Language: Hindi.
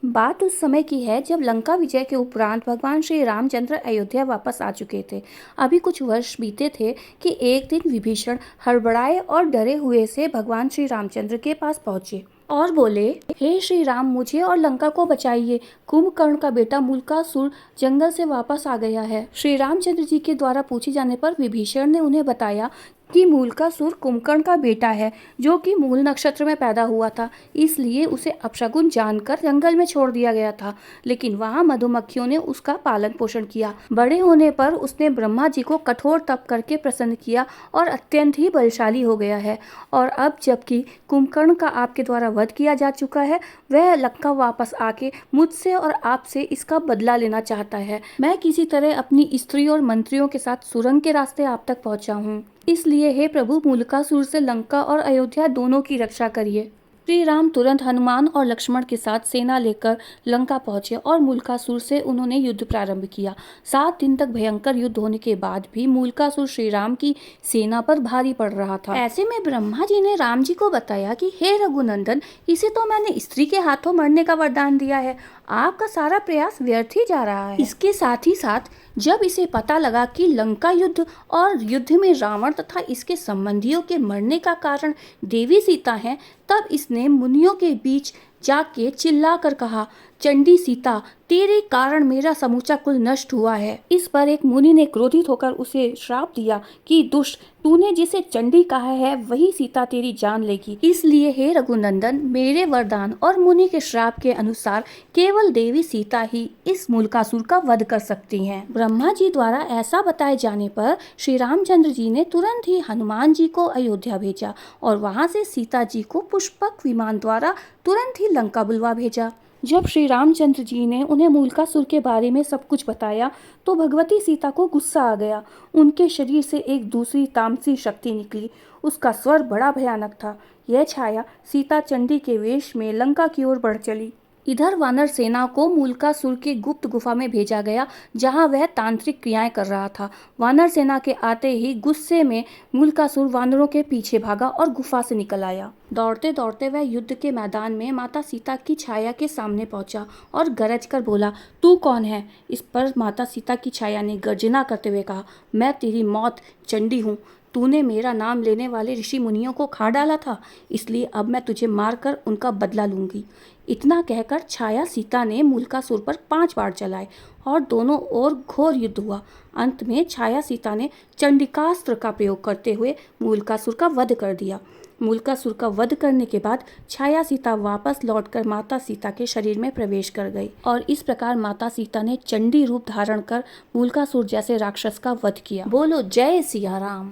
बात उस समय की है जब लंका विजय के उपरांत भगवान श्री रामचंद्र अयोध्या वापस आ चुके थे। अभी कुछ वर्ष बीते थे कि एक दिन विभीषण हड़बड़ाए और डरे हुए से भगवान श्री रामचंद्र के पास पहुंचे और बोले, हे श्री राम, मुझे और लंका को बचाइए। कुंभकर्ण का बेटा मूलकासुर जंगल से वापस आ गया है। श्री रामचंद्र जी के द्वारा पूछे जाने पर विभीषण ने उन्हें बताया कि मूलकासुर कुंभकर्ण का बेटा है, जो कि मूल नक्षत्र में पैदा हुआ था, इसलिए उसे अपशगुन जानकर जंगल में छोड़ दिया गया था। लेकिन वहाँ मधुमक्खियों ने उसका पालन पोषण किया। बड़े होने पर उसने ब्रह्मा जी को कठोर तप करके प्रसन्न किया और अत्यंत ही बलशाली हो गया है। और अब जबकि कुंभकर्ण का आपके द्वारा वध किया जा चुका है, वह लंका वापस आके मुझसे और आपसे इसका बदला लेना चाहता है। मैं किसी तरह अपनी स्त्री और मंत्रियों के साथ सुरंग के रास्ते आप तक पहुंचा हूँ, इसलिए हे प्रभु, मूलकासुर से लंका और अयोध्या दोनों की रक्षा करिए। श्री राम तुरंत हनुमान और लक्ष्मण के साथ सेना लेकर लंका पहुंचे और मूलकासुर से उन्होंने युद्ध प्रारंभ किया। 7 दिन तक भयंकर युद्ध होने के बाद भी मूलकासुर श्री राम की सेना पर भारी पड़ रहा था। ऐसे में ब्रह्मा जी ने राम जी को बताया कि हे रघुनंदन, इसे तो मैंने स्त्री के हाथों मरने का वरदान दिया है, आपका सारा प्रयास व्यर्थ ही जा रहा है। इसके साथ ही साथ जब इसे पता लगा कि लंका युद्ध और युद्ध में रावण तथा इसके संबंधियों के मरने का कारण देवी सीता है, तब इसने मुनियों के बीच जाके चिल्ला कर कहा, चंडी सीता, तेरे कारण मेरा समूचा कुल नष्ट हुआ है। इस पर एक मुनि ने क्रोधित होकर उसे श्राप दिया कि दुष्ट, तूने जिसे चंडी कहा है वही सीता तेरी जान लेगी। इसलिए हे रघुनंदन, मेरे वरदान और मुनि के श्राप के अनुसार केवल देवी सीता ही इस मूलकासुर का वध कर सकती हैं। ब्रह्मा जी द्वारा ऐसा बताए जाने पर श्री रामचंद्र जी ने तुरंत ही हनुमान जी को अयोध्या भेजा और वहां से सीता जी को पुष्पक विमान द्वारा तुरंत ही लंका बुलवा भेजा। जब श्री रामचंद्र जी ने उन्हें मूलकासुर के बारे में सब कुछ बताया तो भगवती सीता को गुस्सा आ गया। उनके शरीर से एक दूसरी तामसी शक्ति निकली। उसका स्वर बड़ा भयानक था। यह छाया सीता चंडी के वेश में लंका की ओर बढ़ चली। इधर वानर सेना को मूलकासुर के गुप्त गुफा में भेजा गया, जहां वह तांत्रिक क्रियाएं कर रहा था। वानर सेना के आते ही गुस्से में मूलकासुर वानरों के पीछे भागा और गुफा से निकल आया। दौड़ते दौड़ते वह युद्ध के मैदान में माता सीता की छाया के सामने पहुंचा और गरज कर बोला, तू कौन है? इस पर माता सीता की छाया ने गर्जना करते हुए कहा, मैं तेरी मौत चंडी हूँ। तूने मेरा नाम लेने वाले ऋषि मुनियों को खा डाला था, इसलिए अब मैं तुझे मारकर उनका बदला लूंगी। इतना कहकर छाया सीता ने मूलकासुर पर 5 बाण चलाए और दोनों ओर घोर युद्ध हुआ। अंत में छाया सीता ने चंडिकास्त्र का प्रयोग करते हुए मूलकासुर का वध कर दिया। मूलकासुर का वध करने के बाद छाया सीता वापस लौटकर माता सीता के शरीर में प्रवेश कर गई और इस प्रकार माता सीता ने चंडी रूप धारण कर मूलकासुर जैसे राक्षस का वध किया। बोलो जय सिया राम।